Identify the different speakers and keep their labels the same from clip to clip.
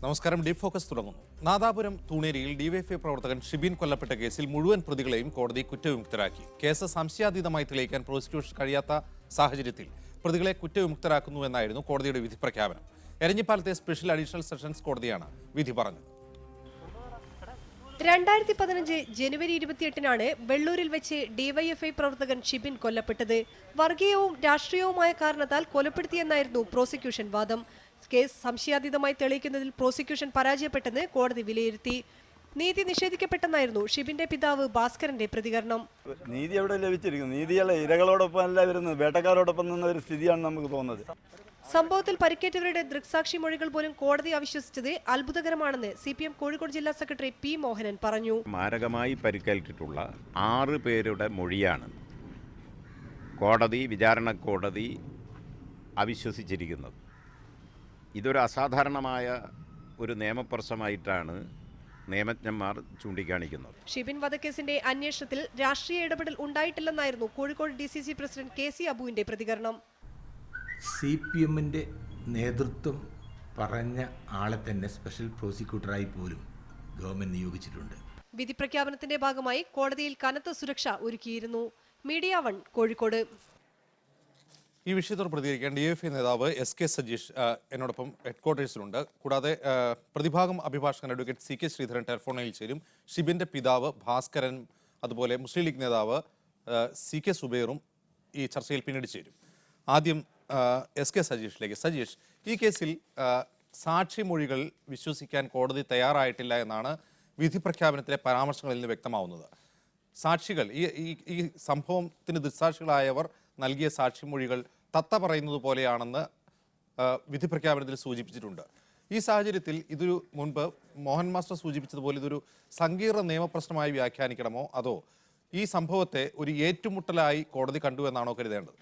Speaker 1: നമസ്കാരം. Deep focus തുടങ്ങുന്നു. Nadapuram തൂണേരിയിൽ DYFI പ്രവർത്തകൻ ഷിബിൻ കൊല്ലപ്പെട്ട കേസിൽ മുഴുവൻ പ്രതികളെയും കോടതി കുറ്റവിമുക്തരാക്കി. കേസ് സംശയാതീതമായി തെളിയിക്കാൻ പ്രോസിക്യൂഷൻ കഴിയാത്ത സാഹചര്യത്തിൽ പ്രതികളെ കുറ്റവിമുക്തരാക്കുന്നുവെന്നായിരുന്നു കോടതിയുടെ വിധി പ്രഖ്യാപനം. എരഞ്ഞിപ്പാലത്തെ സ്പെഷ്യൽ അഡീഷണൽ സെഷൻസ് കോടതിയാണ് വിധി പറഞ്ഞത്.
Speaker 2: 2015 ജനുവരി 28-നാണ് വെള്ളൂരിൽ വെച്ച് ഡിവൈഎഫ്ഐ പ്രവർത്തകൻ ഷിബിൻ കൊല്ലപ്പെട്ടത്. വർഗീയവും രാഷ്ട്രീയവുമായ കാരണത്താൽ കൊലപ്പെടുത്തിയെന്നായിരുന്നു പ്രോസിക്യൂഷൻ വാദം. കേസ് സംശയാതീതമായി തെളിയിക്കുന്നതിൽ പ്രോസിക്യൂഷൻ പരാജയപ്പെട്ടെന്ന് കോടതി വിലയിരുത്തി. നീതി നിഷേധിക്കപ്പെട്ടെന്നായിരുന്നു ഷിബിന്റെ പിതാവ് ഭാസ്കരന്റെ പ്രതികരണം.
Speaker 3: നീതി എവിടെ ലഭിച്ചിരിക്കുന്നു? നീതിയുള്ള ഇരകളോടൊപ്പം അല്ല വരുന്നത്, വേട്ടക്കാരോടൊപ്പം നിന്ന ഒരു സ്ഥിതിയാണ് നമുക്ക് തോന്നുന്നത്.
Speaker 2: സംഭവത്തിൽ പരിക്കേറ്റവരുടെ ദൃക്സാക്ഷി മൊഴികൾ പോലും കോടതി അവിശ്വസിച്ചത് അത്ഭുതകരമാണെന്ന് CPM കോഴിക്കോട് ജില്ലാ സെക്രട്ടറി പി മോഹനൻ പറഞ്ഞു.
Speaker 4: മാരകമായി പരിക്കേറ്റിട്ടുള്ള 6 പേരുടെ മൊഴിയാണ് വിചാരണ കോടതി അവിശ്വസിച്ചിരിക്കുന്നത്. ഇതൊരു അസാധാരണമായ ഒരു നിയമപ്രശ്നമായിട്ടാണ് നിയമജ്ഞന്മാർ ചൂണ്ടിക്കാണിക്കുന്നത്.
Speaker 2: ഷിബിൻ വധക്കേസിന്റെ അന്വേഷണത്തിൽ രാഷ്ട്രീയ ഇടപെടൽ ഉണ്ടായിട്ടില്ലെന്നായിരുന്നു കോഴിക്കോട് DCC പ്രസിഡന്റ് KC അബുവിന്റെ പ്രതികരണം.
Speaker 5: CPMന്റെ നേതൃത്വം പറഞ്ഞ ആളെ തന്നെ സ്പെഷ്യൽ പ്രോസിക്യൂട്ടറായി പോലും ഗവൺമെന്റ് നിയോഗിച്ചിട്ടുണ്ട്.
Speaker 2: വിധി പ്രഖ്യാപനത്തിന്റെ ഭാഗമായി കോടതിയിൽ കനത്ത സുരക്ഷ ഒരുക്കിയിരുന്നു. മീഡിയ 1 കോഴിക്കോട്.
Speaker 1: ഈ വിഷയത്തോട് പ്രതികരിക്കാൻ DFI നേതാവ് SK സജീഷ് എന്നോടൊപ്പം ഹെഡ്ക്വാർട്ടേഴ്സിലുണ്ട്. കൂടാതെ പ്രതിഭാഗം അഭിഭാഷകൻ അഡ്വക്കേറ്റ് CK ശ്രീധരൻ ടെലിഫോണിൽ ചേരും. ഷിബിന്റെ പിതാവ് ഭാസ്കരൻ, അതുപോലെ മുസ്ലിം ലീഗ് നേതാവ് CK സുബൈറും ഈ ചർച്ചയിൽ പിന്നീട് ചേരും. ആദ്യം SK സജീഷിലേക്ക്. സജീഷ്, ഈ കേസിൽ സാക്ഷിമൊഴികൾ വിശ്വസിക്കാൻ കോടതി തയ്യാറായിട്ടില്ല എന്നാണ് വിധി പ്രഖ്യാപനത്തിലെ പരാമർശങ്ങളിൽ നിന്ന് വ്യക്തമാവുന്നത്. സാക്ഷികൾ ഈ സംഭവത്തിന് ദൃക്സാക്ഷികളായവർ നൽകിയ സാക്ഷിമൊഴികൾ തത്ത പറയുന്നത് പോലെയാണെന്ന് വിധി പ്രഖ്യാപനത്തിൽ സൂചിപ്പിച്ചിട്ടുണ്ട്. ഈ സാഹചര്യത്തിൽ ഇതൊരു മുൻപ് മോഹൻ മാസ്റ്റർ സൂചിപ്പിച്ചതുപോലെ ഇതൊരു സങ്കീർണ നിയമപ്രശ്നമായി വ്യാഖ്യാനിക്കണമോ, അതോ ഈ സംഭവത്തെ ഒരു ഏറ്റുമുട്ടലായി കോടതി കണ്ടുവെന്നാണോ കരുതേണ്ടത്?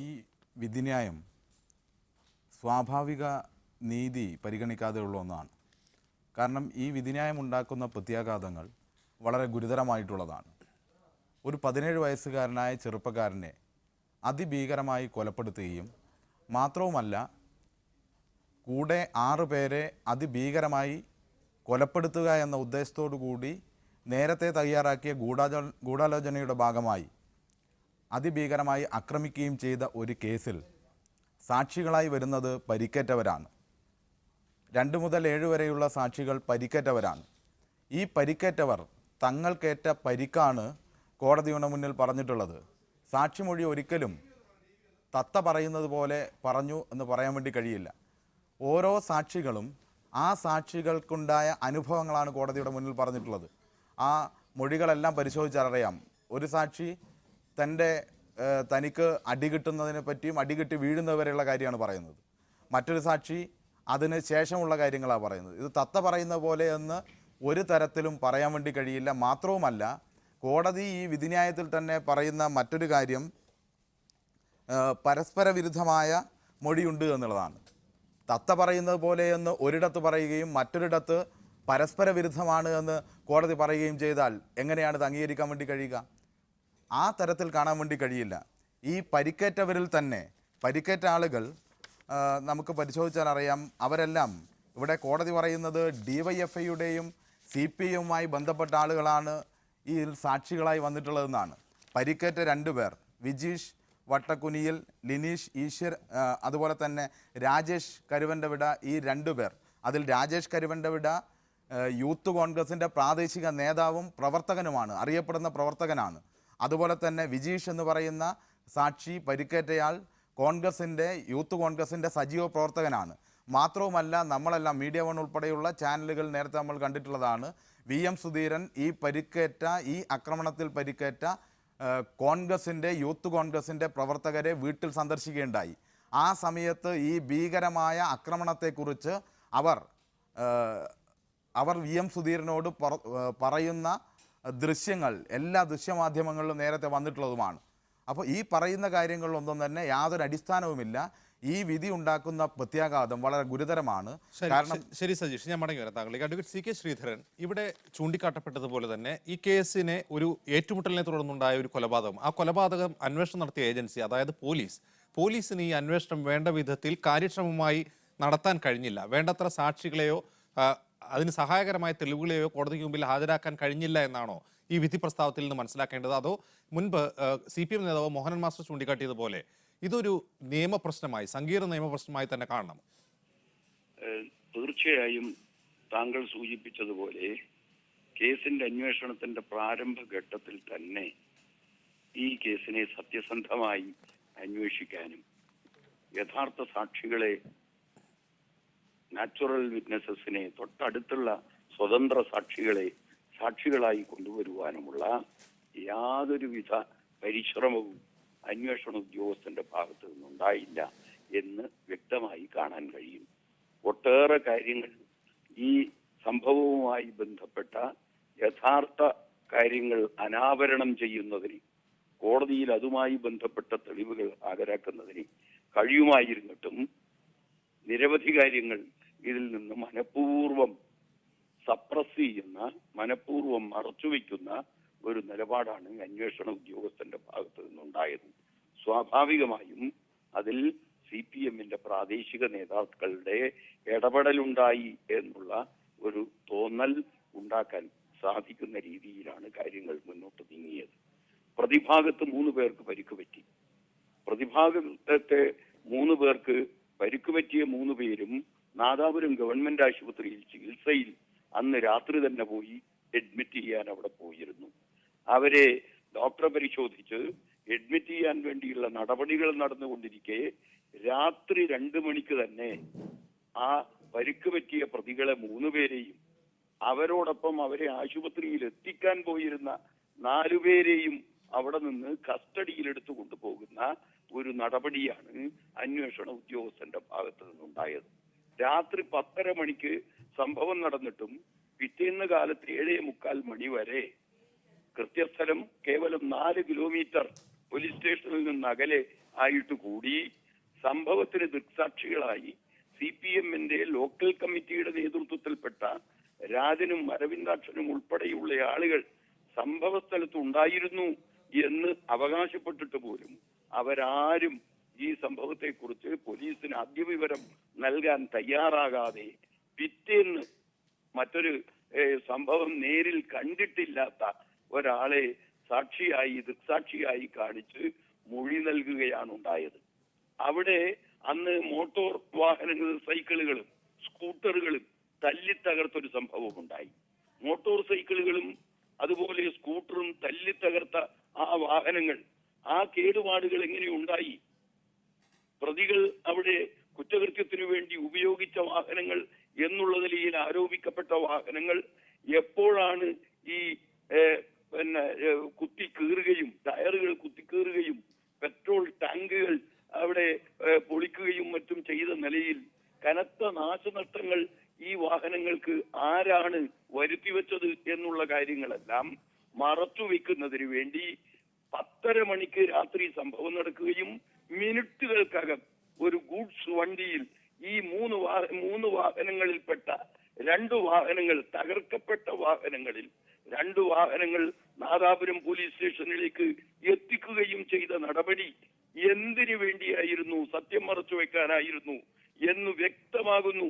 Speaker 6: ഈ വിധിന്യായം സ്വാഭാവിക നീതി പരിഗണിക്കാതെയുള്ള ഒന്നാണ്. കാരണം ഈ വിധിന്യായം ഉണ്ടാക്കുന്ന പ്രത്യാഘാതങ്ങൾ വളരെ ഗുരുതരമായിട്ടുള്ളതാണ്. ഒരു 17 വയസ്സുകാരനായ ചെറുപ്പക്കാരനെ അതിഭീകരമായി കൊലപ്പെടുത്തുകയും മാത്രവുമല്ല കൂടെ 6 പേരെ അതിഭീകരമായി കൊലപ്പെടുത്തുക എന്ന ഉദ്ദേശത്തോടു കൂടി നേരത്തെ തയ്യാറാക്കിയ ഗൂഢാലോചനയുടെ ഭാഗമായി അതിഭീകരമായി ആക്രമിക്കുകയും ചെയ്ത ഒരു കേസിൽ സാക്ഷികളായി വരുന്നത് പരിക്കേറ്റവരാണ്. 2 മുതൽ 7 വരെയുള്ള സാക്ഷികൾ പരിക്കേറ്റവരാണ്. ഈ പരിക്കേറ്റവർ തങ്ങൾക്കേറ്റ പരിക്കാണ് കോടതിയുടെ മുന്നിൽ പറഞ്ഞിട്ടുള്ളത്. സാക്ഷിമൊഴി ഒരിക്കലും തത്ത പറയുന്നത് പോലെ പറഞ്ഞു എന്ന് പറയാൻ വേണ്ടി കഴിയില്ല. ഓരോ സാക്ഷികളും ആ സാക്ഷികൾക്കുണ്ടായ അനുഭവങ്ങളാണ് കോടതിയുടെ മുന്നിൽ പറഞ്ഞിട്ടുള്ളത്. ആ മൊഴികളെല്ലാം പരിശോധിച്ചറിയാം. ഒരു സാക്ഷി തനിക്ക് അടി കിട്ടുന്നതിനെ പറ്റിയും അടി കിട്ടി വീഴുന്നവരെയുള്ള കാര്യമാണ് പറയുന്നത്. മറ്റൊരു സാക്ഷി അതിന് ശേഷമുള്ള കാര്യങ്ങളാണ് പറയുന്നത്. ഇത് തത്ത പറയുന്ന പോലെ എന്ന് ഒരു തരത്തിലും പറയാൻ വേണ്ടി കഴിയില്ല. മാത്രവുമല്ല, കോടതി ഈ വിധിന്യായത്തിൽ തന്നെ പറയുന്ന മറ്റൊരു കാര്യം പരസ്പര വിരുദ്ധമായ മൊഴിയുണ്ട് എന്നുള്ളതാണ്. തത്ത പറയുന്നത് പോലെ എന്ന് ഒരിടത്ത് പറയുകയും മറ്റൊരിടത്ത് പരസ്പര വിരുദ്ധമാണ് എന്ന് കോടതി പറയുകയും ചെയ്താൽ എങ്ങനെയാണ് ഇത് അംഗീകരിക്കാൻ വേണ്ടി കഴിയുക? ആ തരത്തിൽ കാണാൻ വേണ്ടി കഴിയില്ല. ഈ പരിക്കേറ്റവരിൽ തന്നെ പരിക്കേറ്റ ആളുകൾ നമുക്ക് പരിശോധിച്ചാൽ അറിയാം. അവരെല്ലാം ഇവിടെ കോടതി പറയുന്നത് DYFIയുടെയും CPIയുമായി ബന്ധപ്പെട്ട ആളുകളാണ് ഈ സാക്ഷികളായി വന്നിട്ടുള്ളതെന്നാണ്. പരിക്കേറ്റ 2 പേർ, വിജീഷ് വട്ടക്കുനിയിൽ, ലിനീഷ് ഈശ്വർ, അതുപോലെ തന്നെ രാജേഷ് കരുവൻ്റെവിട, ഈ 2 പേർ. അതിൽ രാജേഷ് കരുവൻ്റെവിട യൂത്ത് കോൺഗ്രസിൻ്റെ പ്രാദേശിക നേതാവും പ്രവർത്തകനുമാണ്, അറിയപ്പെടുന്ന പ്രവർത്തകനാണ്. അതുപോലെ തന്നെ വിജീഷ് എന്ന് പറയുന്ന സാക്ഷി പരിക്കേറ്റയാൾ യൂത്ത് കോൺഗ്രസിൻ്റെ സജീവ പ്രവർത്തകനാണ്. മാത്രവുമല്ല, നമ്മളെല്ലാം മീഡിയ 1 ഉൾപ്പെടെയുള്ള ചാനലുകൾ നേരത്തെ നമ്മൾ കണ്ടിട്ടുള്ളതാണ്. VM സുധീരൻ ഈ ആക്രമണത്തിൽ പരിക്കേറ്റ യൂത്ത് കോൺഗ്രസിൻ്റെ പ്രവർത്തകരെ വീട്ടിൽ സന്ദർശിക്കുകയുണ്ടായി. ആ സമയത്ത് ഈ ഭീകരമായ ആക്രമണത്തെക്കുറിച്ച് അവർ VM സുധീരനോട് പറയുന്ന ദൃശ്യങ്ങൾ എല്ലാ ദൃശ്യമാധ്യമങ്ങളിലും നേരത്തെ വന്നിട്ടുള്ളതുമാണ്. അപ്പോൾ ഈ പറയുന്ന കാര്യങ്ങളിലൊന്നും തന്നെ യാതൊരു അടിസ്ഥാനവുമില്ല. ഈ വിധി ഉണ്ടാക്കുന്ന പ്രത്യാഘാതം വളരെ ഗുരുതരമാണ്. കാരണം
Speaker 1: ശരി സജീഷ്, ഞാൻ മടങ്ങി വരാം താങ്കളിലേക്ക്. അഡ്വക്കേറ്റ് CK ശ്രീധരൻ, ഇവിടെ ചൂണ്ടിക്കാട്ടപ്പെട്ടതുപോലെ തന്നെ ഈ കേസിനെ ഒരു ഏറ്റുമുട്ടലിനെ തുടർന്നുണ്ടായ ഒരു കൊലപാതകം, ആ കൊലപാതകം അന്വേഷണം നടത്തിയ ഏജൻസി, അതായത് പോലീസിന് ഈ അന്വേഷണം വേണ്ട വിധത്തിൽ കാര്യക്ഷമമായി നടത്താൻ കഴിഞ്ഞില്ല, വേണ്ടത്ര സാക്ഷികളെയോ അതിന് സഹായകരമായ തെളിവുകളെയോ കോടതിക്ക് മുമ്പിൽ ഹാജരാക്കാൻ കഴിഞ്ഞില്ല എന്നാണോ ഈ വിധി പ്രസ്താവത്തിൽ നിന്ന് മനസ്സിലാക്കേണ്ടത്? അതോ മുൻപ് CPM നേതാവ് മോഹനൻ മാസ്റ്റർ ചൂണ്ടിക്കാട്ടിയതുപോലെ ഇതൊരു നിയമപ്രശ്നമായി, സങ്കീർണ നിയമപ്രശ്നമായി തന്നെ കാണണം?
Speaker 7: തീർച്ചയായും താങ്കൾ സൂചിപ്പിച്ചതുപോലെ കേസിന്റെ അന്വേഷണത്തിന്റെ പ്രാരംഭഘട്ടത്തിൽ തന്നെ ഈ കേസിനെ സത്യസന്ധമായി അന്വേഷിക്കാനും യഥാർത്ഥ സാക്ഷികളെ, നാച്ചുറൽ വിറ്റ്നസസിനെ, തൊട്ടടുത്തുള്ള സ്വതന്ത്ര സാക്ഷികളെ സാക്ഷികളായി കൊണ്ടുവരുവാനുമുള്ള യാതൊരുവിധ പരിശ്രമവും അന്വേഷണ ഉദ്യോഗസ്ഥന്റെ ഭാഗത്ത് നിന്നുണ്ടായില്ല എന്ന് വ്യക്തമായി കാണാൻ കഴിയും. ഒട്ടേറെ കാര്യങ്ങൾ ഈ സംഭവവുമായി ബന്ധപ്പെട്ട യഥാർത്ഥ കാര്യങ്ങൾ അനാവരണം ചെയ്യുന്നതിന്, കോടതിയിൽ അതുമായി ബന്ധപ്പെട്ട തെളിവുകൾ ഹാജരാക്കുന്നതിന് കഴിയുമായിരുന്നിട്ടും നിരവധി കാര്യങ്ങൾ ഇതിൽ നിന്ന് മനഃപൂർവ്വം സപ്രസ് ചെയ്യുന്ന, മനഃപൂർവ്വം മറച്ചുവെക്കുന്ന ഒരു നിലപാടാണ് അന്വേഷണ ഉദ്യോഗസ്ഥന്റെ ഭാഗത്ത് നിന്നുണ്ടായത്. സ്വാഭാവികമായും അതിൽ CPMന്റെ പ്രാദേശിക നേതാക്കളുടെ ഇടപെടലുണ്ടായി എന്നുള്ള ഒരു തോന്നൽ ഉണ്ടാക്കാൻ സാധിക്കുന്ന രീതിയിലാണ് കാര്യങ്ങൾ മുന്നോട്ട് നീങ്ങിയത്. പ്രതിഭാഗത്ത് 3 പേർക്ക് പരിക്ക് പറ്റി. പ്രതിഭാഗത്തെ 3 പേർക്ക് പരിക്ക് പറ്റിയ 3 പേരും നാദാപുരം ഗവൺമെന്റ് ആശുപത്രിയിൽ ചികിത്സയിൽ അന്ന് രാത്രി തന്നെ പോയി അഡ്മിറ്റ് ചെയ്യാൻ അവിടെ പോയിരുന്നു. അവരെ ഡോക്ടർ പരിശോധിച്ച് അഡ്മിറ്റ് ചെയ്യാൻ വേണ്ടിയുള്ള നടപടികൾ നടന്നുകൊണ്ടിരിക്കെ രാത്രി 2 മണിക്ക് തന്നെ ആ പരിക്ക് പറ്റിയ പ്രതികളെ 3 പേരെയും അവരോടൊപ്പം അവരെ ആശുപത്രിയിൽ എത്തിക്കാൻ പോയിരുന്ന 4 പേരെയും അവിടെ നിന്ന് കസ്റ്റഡിയിലെടുത്തു കൊണ്ടുപോകുന്ന ഒരു നടപടിയാണ് അന്വേഷണ ഉദ്യോഗസ്ഥന്റെ ഭാഗത്ത് നിന്നുണ്ടായത്. രാത്രി 10:30 മണിക്ക് സംഭവം നടന്നിട്ടും പിറ്റേന്ന് കാലത്ത് 7:45 മണി വരെ കൃത്യസ്ഥലം കേവലം 4 കിലോമീറ്റർ പോലീസ് സ്റ്റേഷനിൽ നിന്ന് അകലെ ആയിട്ട് കൂടി സംഭവത്തിന് ദൃക്സാക്ഷികളായി CPMന്റെ ലോക്കൽ കമ്മിറ്റിയുടെ നേതൃത്വത്തിൽപ്പെട്ട രാജനും അരവിന്ദാക്ഷനും ഉൾപ്പെടെയുള്ള ആളുകൾ സംഭവ സ്ഥലത്ത് ഉണ്ടായിരുന്നു എന്ന് അവകാശപ്പെട്ടിട്ട് പോലും അവരാരും ഈ സംഭവത്തെക്കുറിച്ച് പോലീസിന് ആദ്യ വിവരം നൽകാൻ തയ്യാറാകാതെ പിറ്റേന്ന് മറ്റൊരു സംഭവം നേരിൽ കണ്ടിട്ടില്ലാത്ത ഒരാളെ സാക്ഷിയായി, ദൃക്സാക്ഷിയായി കാണിച്ച് മൊഴി നൽകുകയാണ് ഉണ്ടായത്. അവിടെ അന്ന് മോട്ടോർ വാഹനങ്ങൾ, സൈക്കിളുകളും സ്കൂട്ടറുകളും തല്ലി തകർത്തൊരു സംഭവം ഉണ്ടായി. മോട്ടോർ സൈക്കിളുകളും അതുപോലെ സ്കൂട്ടറും തല്ലി തകർത്ത ആ വാഹനങ്ങൾ, ആ കേടുപാടുകൾ എങ്ങനെ ഉണ്ടായി? പ്രതികൾ അവിടെ കുറ്റകൃത്യത്തിനു വേണ്ടി ഉപയോഗിച്ച വാഹനങ്ങൾ എന്നുള്ള നിലയിൽ ആരോപിക്കപ്പെട്ട വാഹനങ്ങൾ എപ്പോഴാണ് ഈ കുത്തിക്കീറുകയും, ടയറുകൾ കുത്തിക്കീറുകയും പെട്രോൾ ടാങ്കുകൾ അവിടെ പൊളിക്കുകയും മറ്റും ചെയ്ത നിലയിൽ കനത്ത നാശനഷ്ടങ്ങൾ ഈ വാഹനങ്ങൾക്ക് ആരാണ് വരുത്തിവെച്ചത് എന്നുള്ള കാര്യങ്ങളെല്ലാം മറച്ചുവെക്കുന്നതിന് വേണ്ടി 10:30 മണിക്ക് രാത്രി സംഭവം നടക്കുകയും മിനിറ്റുകൾക്കകം ഒരു ഗൂഡ്സ് വണ്ടിയിൽ ഈ 3 വാഹനങ്ങളിൽപ്പെട്ട 2 വാഹനങ്ങൾ, തകർക്കപ്പെട്ട വാഹനങ്ങളിൽ 2 വാഹനങ്ങൾ നാദാപുരം പോലീസ് സ്റ്റേഷനിലേക്ക് എത്തിക്കുകയും ചെയ്ത നടപടി എന്തിനു വേണ്ടിയായിരുന്നു? സത്യം മറച്ചു വെക്കാനായിരുന്നു എന്ന് വ്യക്തമാകുന്നു.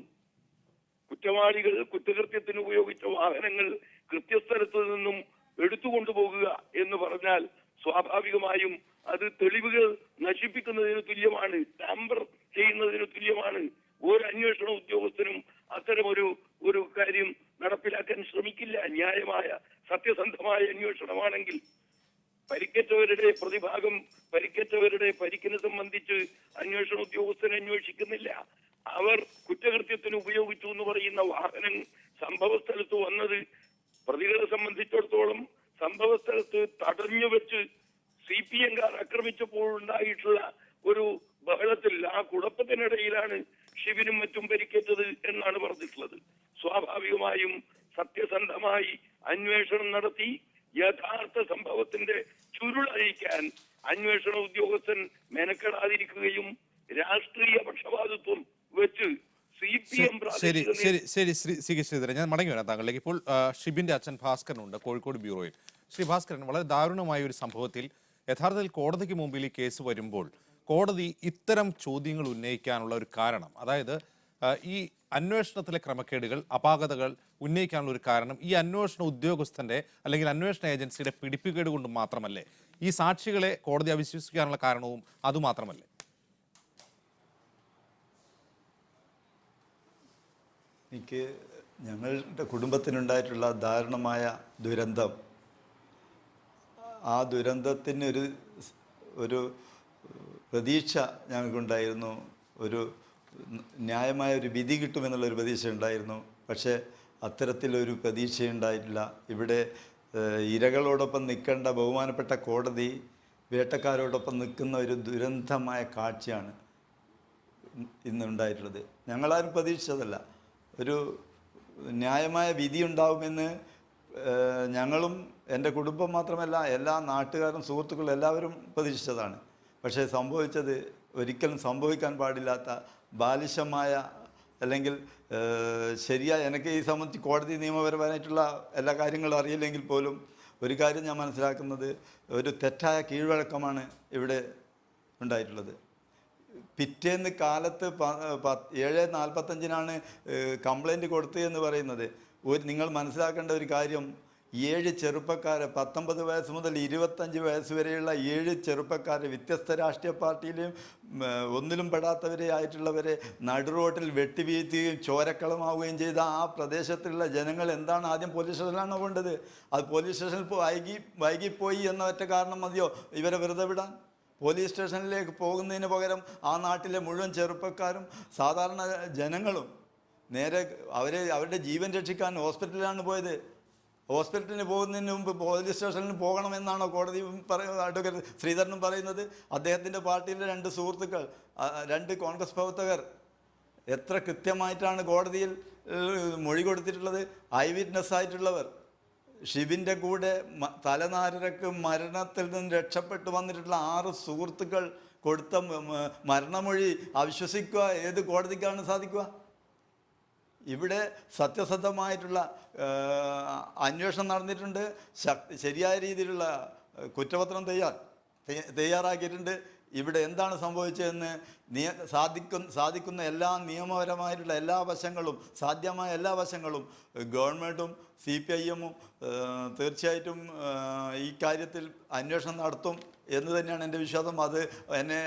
Speaker 7: കുറ്റവാളികൾ കുറ്റകൃത്യത്തിന് ഉപയോഗിച്ച വാഹനങ്ങൾ കൃത്യസ്ഥലത്ത് നിന്നും എടുത്തുകൊണ്ടുപോകുക എന്ന് പറഞ്ഞാൽ സ്വാഭാവികമായും അത് തെളിവുകൾ നശിപ്പിക്കുന്നതിന് തുല്യമാണ്, ടാമ്പർ ചെയ്യുന്നതിന് തുല്യമാണ്. ഒരു അന്വേഷണ ഉദ്യോഗസ്ഥനും അത്തരമൊരു കാര്യം നടപ്പിലാക്കാൻ ശ്രമിക്കില്ല. ന്യായമായ സത്യസന്ധമായ അന്വേഷണമാണെങ്കിൽ പരിക്കേറ്റവരുടെ പ്രതിഭാഗം പരിക്കേറ്റവരുടെ പരിക്കിനെ സംബന്ധിച്ച് അന്വേഷണ ഉദ്യോഗസ്ഥൻ അന്വേഷിക്കുന്നില്ല. അവർ കുറ്റകൃത്യത്തിന് ഉപയോഗിച്ചു എന്ന് പറയുന്ന വാഹനം സംഭവ സ്ഥലത്ത് വന്നത് പ്രതികളെ സംബന്ധിച്ചിടത്തോളം സംഭവ സ്ഥലത്ത് തടഞ്ഞു വെച്ച് CPMകാർ ആക്രമിച്ചപ്പോൾ ഉണ്ടായിട്ടുള്ള ഒരു ബഹളത്തിൽ, ആ കുഴപ്പത്തിനിടയിലാണ് ഷിബിനും മറ്റും പരിക്കേറ്റത് എന്നാണ് പറഞ്ഞിട്ടുള്ളത്. സ്വാഭാവികമായും സത്യസന്ധമായി അന്വേഷണം നടത്തി യഥാർത്ഥ സംഭവത്തിന്റെ ചുരുളഴിക്കാൻ അന്വേഷണ ഉദ്യോഗസ്ഥൻ മെനക്കെടാതിരിക്കുകയും രാഷ്ട്രീയ പക്ഷപാതിത്വം വെച്ച് CPM
Speaker 1: ശരി സി കെ ശ്രീധരൻ, ഞാൻ മടങ്ങി വരാം താങ്കളിലേക്ക്. ഇപ്പോൾ ഷിബിന്റെ അച്ഛൻ ഭാസ്കരനുണ്ട് കോഴിക്കോട് ബ്യൂറോയിൽ. ശ്രീ ഭാസ്കരൻ, വളരെ ദാരുണമായ ഒരു സംഭവത്തിൽ യഥാർത്ഥത്തിൽ കോടതിക്ക് മുമ്പിൽ ഈ കേസ് വരുമ്പോൾ കോടതി ഇത്തരം ചോദ്യങ്ങൾ ഉന്നയിക്കാനുള്ള ഒരു കാരണം, അതായത് ഈ അന്വേഷണത്തിലെ ക്രമക്കേടുകൾ, അപാകതകൾ ഉന്നയിക്കാനുള്ള ഒരു കാരണം ഈ അന്വേഷണ ഉദ്യോഗസ്ഥന്റെ അല്ലെങ്കിൽ അന്വേഷണ ഏജൻസിയുടെ പിടിപ്പുകേട് കൊണ്ട് മാത്രമല്ലേ? ഈ സാക്ഷികളെ കോടതി അവിശ്വസിക്കാനുള്ള കാരണവും അതുമാത്രമല്ലേ?
Speaker 3: എനിക്ക് ഞങ്ങളുടെ കുടുംബത്തിനുണ്ടായിട്ടുള്ള ദാരുണമായ ദുരന്തം, ആ ദുരന്തത്തിന് ഒരു പ്രതീക്ഷ ഞങ്ങൾക്കുണ്ടായിരുന്നു. ഒരു ന്യായമായ ഒരു വിധി കിട്ടുമെന്നുള്ളൊരു പ്രതീക്ഷ ഉണ്ടായിരുന്നു. പക്ഷേ അത്തരത്തിലൊരു പ്രതീക്ഷയുണ്ടായിട്ടില്ല. ഇവിടെ ഇരകളോടൊപ്പം നിൽക്കേണ്ട ബഹുമാനപ്പെട്ട കോടതി വേട്ടക്കാരോടൊപ്പം നിൽക്കുന്ന ഒരു ദുരന്തമായ കാഴ്ചയാണ് ഇന്നുണ്ടായിട്ടുള്ളത്. ഞങ്ങളാരും പ്രതീക്ഷിച്ചതല്ല. ഒരു ന്യായമായ വിധി ഉണ്ടാവുമെന്ന് ഞങ്ങളും എൻ്റെ കുടുംബം മാത്രമല്ല എല്ലാ നാട്ടുകാരും സുഹൃത്തുക്കളും എല്ലാവരും പ്രതീക്ഷിച്ചതാണ്. പക്ഷേ സംഭവിച്ചത് ഒരിക്കലും സംഭവിക്കാൻ പാടില്ലാത്ത ബാലിശമായ അല്ലെങ്കിൽ ശരിയായ, എനിക്ക് ഈ സംബന്ധിച്ച് കോടതി നിയമപരമായിട്ടുള്ള എല്ലാ കാര്യങ്ങളും അറിയില്ലെങ്കിൽ പോലും ഒരു കാര്യം ഞാൻ മനസ്സിലാക്കുന്നത്, ഒരു തെറ്റായ കീഴ്വഴക്കമാണ് ഇവിടെ ഉണ്ടായിട്ടുള്ളത്. പിറ്റേന്ന് കാലത്ത് 7:45 കംപ്ലൈൻറ്റ് കൊടുത്തു എന്ന് പറയുന്നത്. നിങ്ങൾ മനസ്സിലാക്കേണ്ട ഒരു കാര്യം, 7 ചെറുപ്പക്കാരെ 19 വയസ്സ് മുതൽ 25 വയസ്സ് വരെയുള്ള 7 ചെറുപ്പക്കാരെ, വ്യത്യസ്ത രാഷ്ട്രീയ പാർട്ടിയിലും ഒന്നിലും പെടാത്തവരെ ആയിട്ടുള്ളവരെ നടുറോട്ടിൽ വെട്ടിവീഴ്ത്തുകയും ചോരക്കളമാവുകയും ചെയ്ത ആ പ്രദേശത്തുള്ള ജനങ്ങൾ എന്താണ് ആദ്യം പോലീസ് സ്റ്റേഷനിലാണ് പോകേണ്ടത്? അത് പോലീസ് സ്റ്റേഷനിൽ വൈകിപ്പോയി എന്ന ഒറ്റ കാരണം മതിയോ ഇവരെ വെറുതെ വിടാൻ? പോലീസ് സ്റ്റേഷനിലേക്ക് പോകുന്നതിന് പകരം ആ നാട്ടിലെ മുഴുവൻ ചെറുപ്പക്കാരും സാധാരണ ജനങ്ങളും നേരെ അവരുടെ ജീവൻ രക്ഷിക്കാൻ ഹോസ്പിറ്റലിലാണ് പോയത്. ഹോസ്പിറ്റലിന് പോകുന്നതിന് മുമ്പ് പോലീസ് സ്റ്റേഷനിൽ പോകണമെന്നാണോ കോടതി അഡ്വക്കേറ്റ് ശ്രീധരനും പറയുന്നത്? അദ്ദേഹത്തിൻ്റെ പാർട്ടിയിലെ 2 സുഹൃത്തുക്കൾ, 2 കോൺഗ്രസ് പ്രവർത്തകർ എത്ര കൃത്യമായിട്ടാണ് കോടതിയിൽ മൊഴി കൊടുത്തിട്ടുള്ളത്? I witness ആയിട്ടുള്ളവർ. ഷിബിൻ്റെ കൂടെ തലനാരിഴക്ക് മരണത്തിൽ നിന്ന് രക്ഷപ്പെട്ടു വന്നിട്ടുള്ള 6 സുഹൃത്തുക്കൾ കൊടുത്ത മരണമൊഴി അവിശ്വസിക്കുക ഏത് കോടതിക്കാണ് സാധിക്കുക? ഇവിടെ സത്യസന്ധമായിട്ടുള്ള അന്വേഷണം നടന്നിട്ടുണ്ട്. ശരിയായ രീതിയിലുള്ള കുറ്റപത്രം തയ്യാറാക്കിയിട്ടുണ്ട്. ഇവിടെ എന്താണ് സംഭവിച്ചതെന്ന് സാധിക്കുന്ന എല്ലാ നിയമപരമായിട്ടുള്ള എല്ലാ വശങ്ങളും, സാധ്യമായ എല്ലാ വശങ്ങളും ഗവൺമെൻറ്റും CPIM-ഉം തീർച്ചയായിട്ടും ഈ കാര്യത്തിൽ അന്വേഷണം നടത്തും എന്ന് തന്നെയാണ് എൻ്റെ വിശ്വാസം. അത് എന്നെ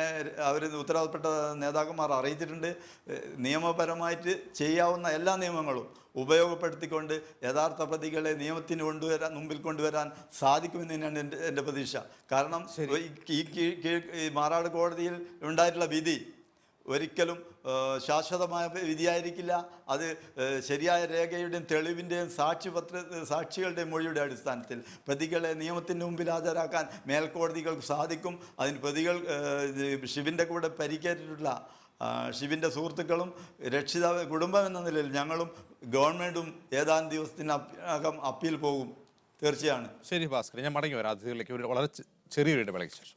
Speaker 3: അവർ ഉത്തരവാദപ്പെട്ട നേതാക്കന്മാർ അറിയിച്ചിട്ടുണ്ട്. നിയമപരമായിട്ട് ചെയ്യാവുന്ന എല്ലാ നിയമങ്ങളും ഉപയോഗപ്പെടുത്തിക്കൊണ്ട് യഥാർത്ഥ പ്രതികളെ നിയമത്തിന് മുമ്പിൽ കൊണ്ടുവരാൻ സാധിക്കുമെന്ന് തന്നെയാണ് എൻ്റെ പ്രതീക്ഷ. കാരണം ഈ മാറാട് കോടതിയിൽ ഉണ്ടായിട്ടുള്ള വിധി ഒരിക്കലും ശാശ്വതമായ വിധിയായിരിക്കില്ല. അത് ശരിയായ രേഖയുടെയും തെളിവിൻ്റെയും സാക്ഷികളുടെയും മൊഴിയുടെ അടിസ്ഥാനത്തിൽ പ്രതികളെ നിയമത്തിൻ്റെ മുമ്പിൽ ഹാജരാക്കാൻ മേൽക്കോടതികൾക്ക് സാധിക്കും. അതിന് പ്രതികൾ ഷിബിൻ്റെ കൂടെ പരിക്കേറ്റിട്ടുള്ള ഷിബിൻ്റെ സുഹൃത്തുക്കളും കുടുംബം എന്ന നിലയിൽ ഞങ്ങളും ഗവൺമെൻറ്റും ഏതാനും ദിവസത്തിനകം അപ്പീൽ പോകും. തീർച്ചയാണ്.
Speaker 1: ശരി ഭാസ്കർ, ഞാൻ മടങ്ങി വരാം അതിഥികളിലേക്ക്. വളരെ ചെറിയൊരു ഇടവേളയ്ക്ക് ശേഷം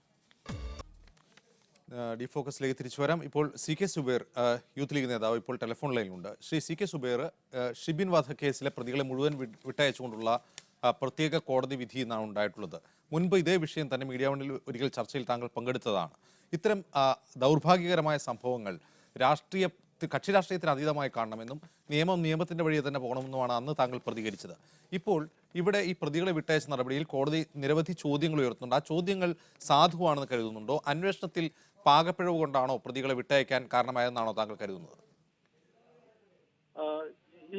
Speaker 1: ഡിഫോക്കസിലേക്ക് തിരിച്ചു വരാം. ഇപ്പോൾ CK സുബൈർ, യൂത്ത് ലീഗ് നേതാവ്, ഇപ്പോൾ ടെലിഫോൺ ലൈനിലുണ്ട്. ശ്രീ CK സുബൈർ, ഷിബിൻ വധക്കേസിലെ പ്രതികളെ മുഴുവൻ വിട്ടയച്ചുകൊണ്ടുള്ള പ്രത്യേക കോടതി വിധി എന്നാണ് ഉണ്ടായിട്ടുള്ളത്. മുൻപ് ഇതേ വിഷയം തന്നെ മീഡിയ വണ്ണിൽ ഒരിക്കൽ ചർച്ചയിൽ താങ്കൾ പങ്കെടുത്തതാണ്. ഇത്തരം ദൗർഭാഗ്യകരമായ സംഭവങ്ങൾ കക്ഷി രാഷ്ട്രീയത്തിന് അതീതമായി കാണണമെന്നും നിയമത്തിൻ്റെ വഴിയെ തന്നെ പോകണമെന്നുമാണ് അന്ന് താങ്കൾ പ്രതികരിച്ചത്. ഇപ്പോൾ ഇവിടെ ഈ പ്രതികളെ വിട്ടയച്ച നടപടിയിൽ കോടതി നിരവധി ചോദ്യങ്ങൾ ഉയർത്തുന്നുണ്ട്. ആ ചോദ്യങ്ങൾ സാധുവാണെന്ന് കരുതുന്നുണ്ടോ? അന്വേഷണത്തിൽ പാകപ്പിഴവ് കൊണ്ടാണോ പ്രതികളെ വിട്ടയക്കാൻ കാരണമായെന്നാണോ താങ്കൾ കരുതുന്നത്?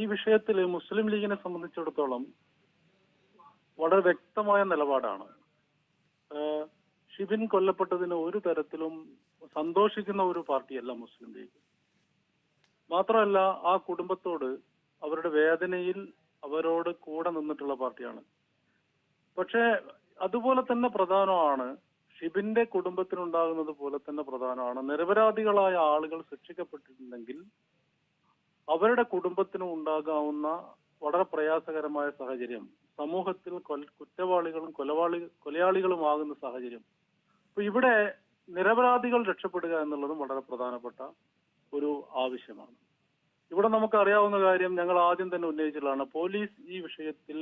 Speaker 8: ഈ വിഷയത്തിൽ മുസ്ലിം ലീഗിനെ സംബന്ധിച്ചിടത്തോളം വളരെ വ്യക്തമായ നിലപാടാണ്. ഷിബിൻ കൊല്ലപ്പെട്ടതിന് ഒരു തരത്തിലും സന്തോഷിക്കുന്ന ഒരു പാർട്ടിയല്ല മുസ്ലിം ലീഗ്. മാത്രമല്ല, ആ കുടുംബത്തോട് അവരുടെ വേദനയിൽ അവരോട് കൂടെ നിന്നിട്ടുള്ള പാർട്ടിയാണ്. പക്ഷേ അതുപോലെ തന്നെ പ്രധാനമാണ്, ഷിബിന്റെ കുടുംബത്തിനുണ്ടാകുന്നത് പോലെ തന്നെ പ്രധാനമാണ്, നിരപരാധികളായ ആളുകൾ ശിക്ഷിക്കപ്പെട്ടിട്ടുണ്ടെങ്കിൽ അവരുടെ കുടുംബത്തിനും ഉണ്ടാകാവുന്ന വളരെ പ്രയാസകരമായ സാഹചര്യം, സമൂഹത്തിൽ കുറ്റവാളികളും കൊലയാളികളുമാകുന്ന സാഹചര്യം. അപ്പൊ ഇവിടെ നിരപരാധികൾ രക്ഷപ്പെടുക എന്നുള്ളതും വളരെ പ്രധാനപ്പെട്ട ഒരു ആവശ്യമാണ്. ഇവിടെ നമുക്ക് അറിയാവുന്ന കാര്യം ഞങ്ങൾ ആദ്യം തന്നെ ഉന്നയിച്ചിട്ടുള്ളതാണ്. പോലീസ് ഈ വിഷയത്തിൽ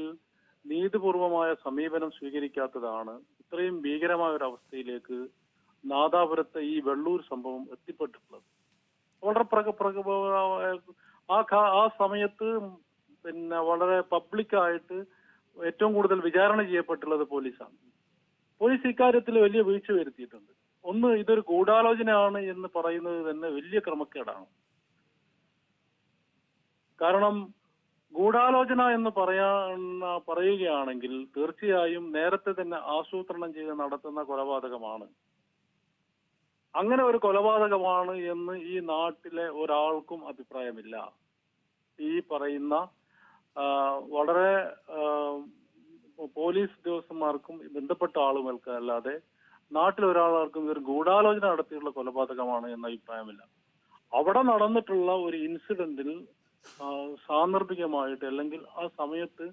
Speaker 8: നീതിപൂർവമായ സമീപനം സ്വീകരിക്കാത്തതാണ് ഇത്രയും ഭീകരമായ ഒരു അവസ്ഥയിലേക്ക് നാദാപുരത്തെ ഈ വെള്ളൂർ സംഭവം എത്തിപ്പെട്ടിട്ടുള്ളത്. വളരെ ആ സമയത്ത് പിന്നെ വളരെ പബ്ലിക്കായിട്ട് ഏറ്റവും കൂടുതൽ വിചാരണ ചെയ്യപ്പെട്ടുള്ളത് പോലീസാണ്. പോലീസ് ഇക്കാര്യത്തിൽ വലിയ വീഴ്ച വരുത്തിയിട്ടുണ്ട്. ഒന്ന്, ഇതൊരു ഗൂഢാലോചനയാണ് എന്ന് പറയുന്നത് തന്നെ വലിയ ക്രമക്കേടാണ്. കാരണം ഗൂഢാലോചന എന്ന് പറയുകയാണെങ്കിൽ തീർച്ചയായും നേരത്തെ തന്നെ ആസൂത്രണം ചെയ്ത് നടത്തുന്ന കൊലപാതകമാണ്. അങ്ങനെ ഒരു കൊലപാതകമാണ് എന്ന് ഈ നാട്ടിലെ ഒരാൾക്കും അഭിപ്രായമില്ല. ഈ പറയുന്ന വളരെ പോലീസ് ഉദ്യോഗസ്ഥന്മാർക്കും ബന്ധപ്പെട്ട ആളുകൾക്ക് അല്ലാതെ നാട്ടിലൊരാൾക്കും ഇതൊരു ഗൂഢാലോചന നടത്തിയുള്ള കൊലപാതകമാണ് എന്ന അഭിപ്രായമില്ല. അവിടെ നടന്നിട്ടുള്ള ഒരു ഇൻസിഡന്റിൽ സാന്ദർഭികമായിട്ട് അല്ലെങ്കിൽ ആ സമയത്ത്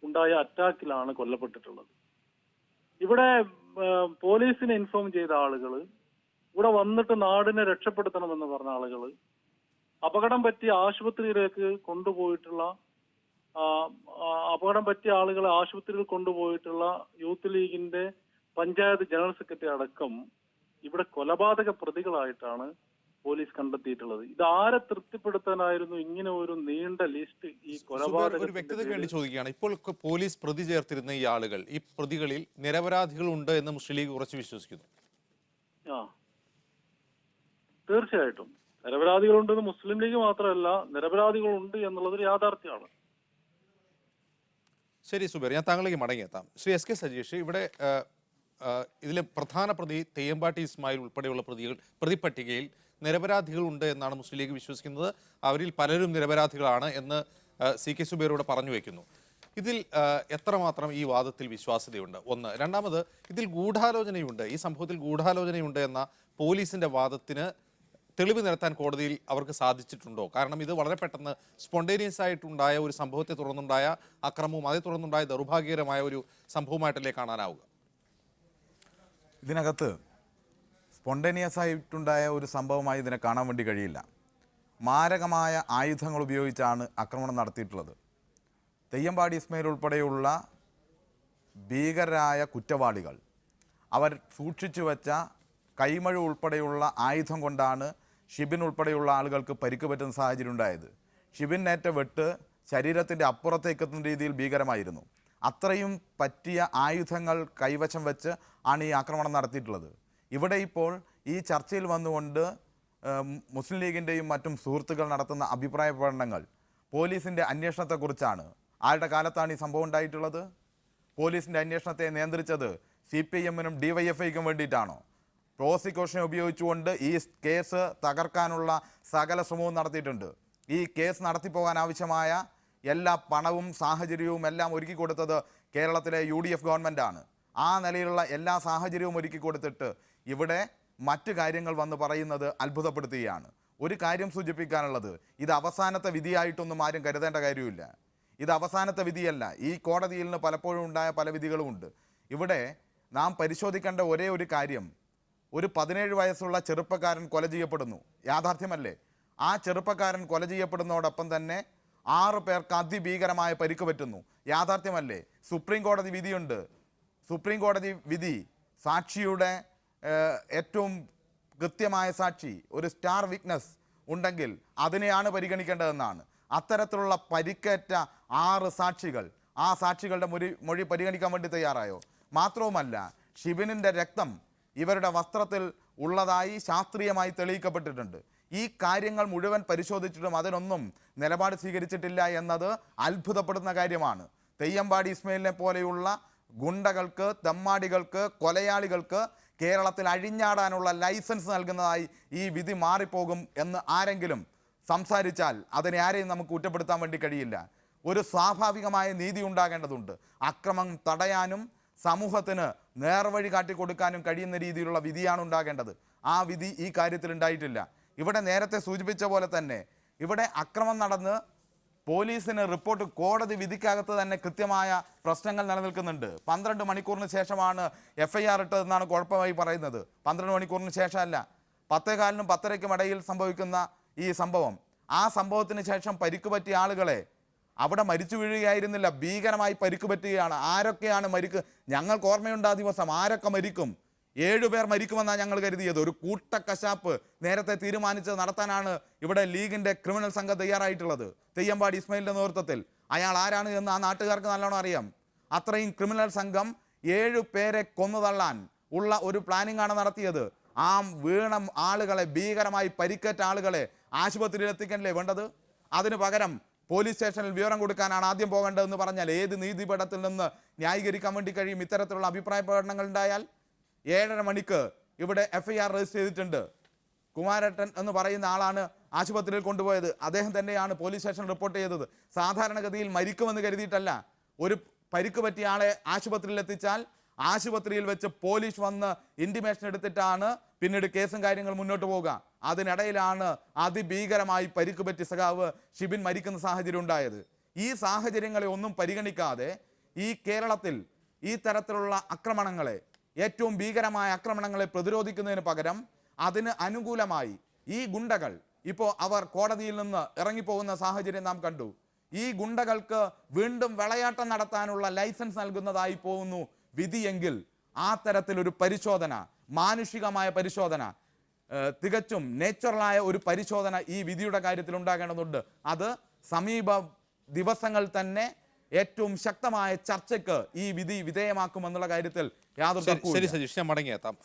Speaker 8: ഉണ്ടായ അറ്റാക്കിലാണ് കൊല്ലപ്പെട്ടിട്ടുള്ളത്. ഇവിടെ പോലീസിനെ ഇൻഫോം ചെയ്ത ആളുകൾ, ഇവിടെ വന്നിട്ട് നാടിനെ രക്ഷപ്പെടുത്തണമെന്ന് പറഞ്ഞ ആളുകൾ, അപകടം പറ്റിയ ആശുപത്രിയിലേക്ക് കൊണ്ടുപോയിട്ടുള്ള അപകടം പറ്റിയ ആളുകളെ ആശുപത്രിയിൽ കൊണ്ടുപോയിട്ടുള്ള യൂത്ത് ലീഗിന്റെ പഞ്ചായത്ത് ജനറൽ സെക്രട്ടറി അടക്കം ഇവിടെ കൊലപാതക പ്രതികളായിട്ടാണ് പോലീസ് കണ്ടെത്തിയിട്ടുള്ളത്. ഇത് ആരെ തൃപ്തിപ്പെടുത്താനായിരുന്നു ഇങ്ങനെ ഒരു നീണ്ട ലിസ്റ്റ് ഈ കൊലപാതക?
Speaker 1: ഒരു വ്യക്തതയ്ക്ക് വേണ്ടി ചോദിക്കുകയാണ്, ഇപ്പോൾ പോലീസ് പ്രതി ചേർത്തിരുന്ന ഈ ആളുകൾ, ഈ പ്രതികളിൽ നിരപരാധികളുണ്ട് എന്ന് മുസ്ലിം ലീഗ് ഉറച്ചു വിശ്വസിക്കുന്നു.
Speaker 8: തീർച്ചയായിട്ടും നിരപരാധികളുണ്ടെന്ന് മുസ്ലിം ലീഗ് മാത്രമല്ല, നിരപരാധികളുണ്ട് എന്നുള്ളത് യാഥാർത്ഥ്യമാണ്.
Speaker 1: ശരി സുബൈർ, ഞാൻ താങ്കളിലേക്ക് മടങ്ങിയെത്താം. ശ്രീ എസ് കെ സജീഷ്, ഇവിടെ ഇതിലെ പ്രധാന പ്രതി തെയ്യമ്പാട്ടി ഇസ്മായിൽ ഉൾപ്പെടെയുള്ള പ്രതിപട്ടികയിൽ നിരപരാധികളുണ്ട് എന്നാണ് മുസ്ലിം ലീഗ് വിശ്വസിക്കുന്നത്. അവരിൽ പലരും നിരപരാധികളാണ് എന്ന് സി കെ സുബൈറോട് പറഞ്ഞു വയ്ക്കുന്നു. ഇതിൽ എത്രമാത്രം ഈ വാദത്തിൽ വിശ്വാസ്യതയുണ്ട്? ഒന്ന്. രണ്ടാമത്, ഇതിൽ ഗൂഢാലോചനയുണ്ട്, ഈ സംഭവത്തിൽ ഗൂഢാലോചനയുണ്ട് എന്ന പോലീസിന്റെ വാദത്തിന് തെളിവ് നിരത്താൻ കോടതിയിൽ അവർക്ക് സാധിച്ചിട്ടുണ്ടോ? കാരണം ഇത് വളരെ പെട്ടെന്ന് സ്പോണ്ടേനിയസ് ആയിട്ടുണ്ടായ ഒരു സംഭവത്തെ തുടർന്നുണ്ടായ അക്രമവും അതേ തുടർന്നുണ്ടായ ദൗർഭാഗ്യകരമായ ഒരു സംഭവമായിട്ടല്ലേ കാണാനാവുക?
Speaker 6: ഇതിനകത്ത് സ്പോണ്ടേനിയസ് ആയിട്ടുണ്ടായ ഒരു സംഭവമായി ഇതിനെ കാണാൻ വേണ്ടി കഴിയില്ല. മാരകമായ ആയുധങ്ങൾ ഉപയോഗിച്ചാണ് ആക്രമണം നടത്തിയിട്ടുള്ളത്. തെയ്യമ്പാടി ഇസ്മായിൽ ഉൾപ്പെടെയുള്ള ഭീകരരായ കുറ്റവാളികൾ അവർ സൂക്ഷിച്ചു വച്ച കൈമഴ ഉൾപ്പെടെയുള്ള ആയുധം കൊണ്ടാണ് ഷിബിൻ ഉൾപ്പെടെയുള്ള ആളുകൾക്ക് പരിക്ക് പറ്റുന്ന സാഹചര്യം ഉണ്ടായത്. ഷിബിനേറ്റ വെട്ട് ശരീരത്തിൻ്റെ അപ്പുറത്തേക്കെത്തുന്ന രീതിയിൽ ഭീകരമായിരുന്നു. അത്രയും പറ്റിയ ആയുധങ്ങൾ കൈവശം വെച്ച് ആണ് ഈ ആക്രമണം നടത്തിയിട്ടുള്ളത്. ഇവിടെ ഇപ്പോൾ ഈ ചർച്ചയിൽ വന്നുകൊണ്ട് മുസ്ലിം ലീഗിൻ്റെയും മറ്റും സുഹൃത്തുക്കൾ നടത്തുന്ന അഭിപ്രായ പ്രകടനങ്ങൾ പോലീസിൻ്റെ അന്വേഷണത്തെക്കുറിച്ചാണ്. ആരുടെ കാലത്താണ് ഈ സംഭവം ഉണ്ടായിട്ടുള്ളത്? പോലീസിൻ്റെ അന്വേഷണത്തെ നിയന്ത്രിച്ചത് CPIM-നും DYFIക്കും വേണ്ടിയിട്ടാണോ? പ്രോസിക്യൂഷനെ ഉപയോഗിച്ചുകൊണ്ട് ഈ കേസ് തകർക്കാനുള്ള സകല ശ്രമവും നടത്തിയിട്ടുണ്ട്. ഈ കേസ് നടത്തിപ്പോകാൻ ആവശ്യമായ എല്ലാ പണവും സാഹചര്യവും എല്ലാം ഒരുക്കി കൊടുത്തത് കേരളത്തിലെ UDF ഗവൺമെൻറ്റാണ്. ആ നിലയിലുള്ള എല്ലാ സാഹചര്യവും ഒരുക്കി കൊടുത്തിട്ട് ഇവിടെ മറ്റു കാര്യങ്ങൾ വന്ന് പറയുന്നത് അത്ഭുതപ്പെടുത്തുകയാണ്. ഒരു കാര്യം സൂചിപ്പിക്കാനുള്ളത്, ഇത് അവസാനത്തെ വിധിയായിട്ടൊന്നും ആരും കരുതേണ്ട കാര്യമില്ല. ഇത് അവസാനത്തെ വിധിയല്ല. ഈ കോടതിയിൽ നിന്ന് പലപ്പോഴും ഉണ്ടായ പല വിധികളുമുണ്ട്. ഇവിടെ നാം പരിശോധിക്കേണ്ട ഒരേ ഒരു കാര്യം, ഒരു 17 വയസ്സുള്ള ചെറുപ്പക്കാരൻ കൊല ചെയ്യപ്പെടുന്നു. യാഥാർത്ഥ്യമല്ലേ? ആ ചെറുപ്പക്കാരൻ കൊല ചെയ്യപ്പെടുന്നതോടൊപ്പം തന്നെ 6 പേർക്ക് അതിഭീകരമായ പരിക്ക് പറ്റുന്നു. യാഥാർത്ഥ്യമല്ലേ? സുപ്രീം കോടതി വിധിയുണ്ട്. സുപ്രീം കോടതി വിധി സാക്ഷിയുടെ ഏറ്റവും കൃത്യമായ സാക്ഷി, ഒരു സ്റ്റാർ വിറ്റ്നസ് ഉണ്ടെങ്കിൽ അതിനെയാണ് പരിഗണിക്കേണ്ടതെന്നാണ്. അത്തരത്തിലുള്ള പരിക്കേറ്റ 6 സാക്ഷികൾ, ആ സാക്ഷികളുടെ മൊഴി പരിഗണിക്കാൻ വേണ്ടി തയ്യാറായോ? മാത്രവുമല്ല, ഷിബിനിൻ്റെ രക്തം ഇവരുടെ വസ്ത്രത്തിൽ ഉള്ളതായി ശാസ്ത്രീയമായി തെളിയിക്കപ്പെട്ടിട്ടുണ്ട്. ഈ കാര്യങ്ങൾ മുഴുവൻ പരിശോധിച്ചിട്ടും അതിനൊന്നും നിലപാട് സ്വീകരിച്ചിട്ടില്ല എന്നത് അത്ഭുതപ്പെടുന്ന കാര്യമാണ്. തെയ്യമ്പാടി ഇസ്മായിലിനെ പോലെയുള്ള ഗുണ്ടകൾക്ക്, തെമ്മാടികൾക്ക്, കൊലയാളികൾക്ക് കേരളത്തിൽ അഴിഞ്ഞാടാനുള്ള ലൈസൻസ് നൽകുന്നതായി ഈ വിധി മാറിപ്പോകും എന്ന് ആരെങ്കിലും സംസാരിച്ചാൽ അതിനെ ആരെയും നമുക്ക് കുറ്റപ്പെടുത്താൻ വേണ്ടി കഴിയില്ല. ഒരു സ്വാഭാവികമായ നീതി ഉണ്ടാകേണ്ടതുണ്ട്. അക്രമം തടയാനും സമൂഹത്തിന് നേർവഴി കാട്ടിക്കൊടുക്കാനും കഴിയുന്ന രീതിയിലുള്ള വിധിയാണ് ഉണ്ടാകേണ്ടത്. ആ വിധി ഈ കാര്യത്തിൽ ഉണ്ടായിട്ടില്ല. ഇവിടെ നേരത്തെ സൂചിപ്പിച്ച പോലെ തന്നെ ഇവിടെ അക്രമം നടന്ന് പോലീസിന് റിപ്പോർട്ട്, കോടതി വിധിക്കകത്ത് തന്നെ കൃത്യമായ പ്രശ്നങ്ങൾ നിലനിൽക്കുന്നുണ്ട്. 12 മണിക്കൂറിന് ശേഷമാണ് FIR ഇട്ടതെന്നാണ് കുഴപ്പമായി പറയുന്നത്. 12 മണിക്കൂറിന് ശേഷമല്ല, 10:15-നും 10:30-ക്കും ഇടയിൽ സംഭവിക്കുന്ന ഈ സംഭവം. ആ സംഭവത്തിന് ശേഷം പരിക്ക് പറ്റിയ ആളുകളെ അവിടെ മരിച്ചു വീഴുകയായിരുന്നില്ല, ഭീകരമായി പരിക്ക് പറ്റുകയാണ്. ആരൊക്കെയാണ് ഞങ്ങൾക്ക് ഓർമ്മയുണ്ട് ആ ദിവസം, ആരൊക്കെ മരിക്കും 7 പേർ മരിക്കുമെന്നാണ് ഞങ്ങൾ കരുതിയത്. ഒരു കൂട്ടക്കശാപ്പ് നേരത്തെ തീരുമാനിച്ചത് നടത്താനാണ് ഇവിടെ ലീഗിന്റെ ക്രിമിനൽ സംഘം തയ്യാറായിട്ടുള്ളത്. തെയ്യമ്പാടി ഇസ്മായിലിന്റെ നേതൃത്വത്തിൽ. അയാൾ ആരാണ് എന്ന് ആ നാട്ടുകാർക്ക് നല്ലോണം അറിയാം. അത്രയും ക്രിമിനൽ സംഘം 7 പേരെ കൊന്നുതള്ളാൻ ഉള്ള ഒരു പ്ലാനിംഗ് ആണ് നടത്തിയത്. ആ വീണ ആളുകളെ, ഭീകരമായി പരിക്കേറ്റ ആളുകളെ ആശുപത്രിയിൽ എത്തിക്കല്ലേ വേണ്ടത്? അതിന് പകരം പോലീസ് സ്റ്റേഷനിൽ വിവരം കൊടുക്കാനാണ് ആദ്യം പോകേണ്ടതെന്ന് പറഞ്ഞാൽ ഏത് നീതിപീഠത്തിൽ നിന്ന് ന്യായീകരിക്കാൻ വേണ്ടി കഴിയും? ഇത്തരത്തിലുള്ള അഭിപ്രായ പ്രകടനങ്ങൾ ഉണ്ടായാൽ 7:30 മണിക്ക് ഇവിടെ FIR രജിസ്റ്റർ ചെയ്തിട്ടുണ്ട്. കുമാരേട്ടൻ എന്ന് പറയുന്ന ആളാണ് ആശുപത്രിയിൽ കൊണ്ടുപോയത്. അദ്ദേഹം തന്നെയാണ് പോലീസ് സ്റ്റേഷനിൽ റിപ്പോർട്ട് ചെയ്തത്. സാധാരണഗതിയിൽ മരിക്കുമെന്ന് കരുതിയിട്ടല്ല. ഒരു പരിക്ക് പറ്റിയ ആളെ ആശുപത്രിയിൽ എത്തിച്ചാൽ ആശുപത്രിയിൽ വെച്ച് പോലീസ് വന്ന് ഇൻറ്റിമേഷൻ എടുത്തിട്ടാണ് പിന്നീട് കേസും കാര്യങ്ങൾ മുന്നോട്ട് പോവുക. അതിനിടയിലാണ് അതിഭീകരമായി പരിക്ക് പറ്റി സഖാവ് ഷിബിൻ മരിക്കുന്ന സാഹചര്യം ഉണ്ടായത്. ഈ സാഹചര്യങ്ങളെ ഒന്നും പരിഗണിക്കാതെ ഈ കേരളത്തിൽ ഈ തരത്തിലുള്ള ആക്രമണങ്ങളെ, ഏറ്റവും ഭീകരമായ ആക്രമണങ്ങളെ പ്രതിരോധിക്കുന്നതിന് പകരം അതിന് അനുകൂലമായി ഈ ഗുണ്ടകൾ ഇപ്പോൾ അവർ കോടതിയിൽ നിന്ന് ഇറങ്ങിപ്പോകുന്ന സാഹചര്യം നാം കണ്ടു. ഈ ഗുണ്ടകൾക്ക് വീണ്ടും വിളയാട്ടം നടത്താനുള്ള ലൈസൻസ് നൽകുന്നതായി പോകുന്നു വിധിയെങ്കിൽ ആ തരത്തിലൊരു പരിശോധന, മാനുഷികമായ പരിശോധന, തികച്ചും നേച്ചുറലായ ഒരു പരിശോധന ഈ വിധിയുടെ കാര്യത്തിൽ ഉണ്ടാകേണ്ടതുണ്ട്. അത് സമീപ ദിവസങ്ങൾ തന്നെ ഏറ്റവും ശക്തമായ ചർച്ചയ്ക്ക് ഈ വിധി വിധേയമാക്കുമെന്നുള്ള കാര്യത്തിൽ യാതൊരു തർക്കവും
Speaker 1: ശരി സജീഷ്, ഞാൻ മടങ്ങിയെത്താം.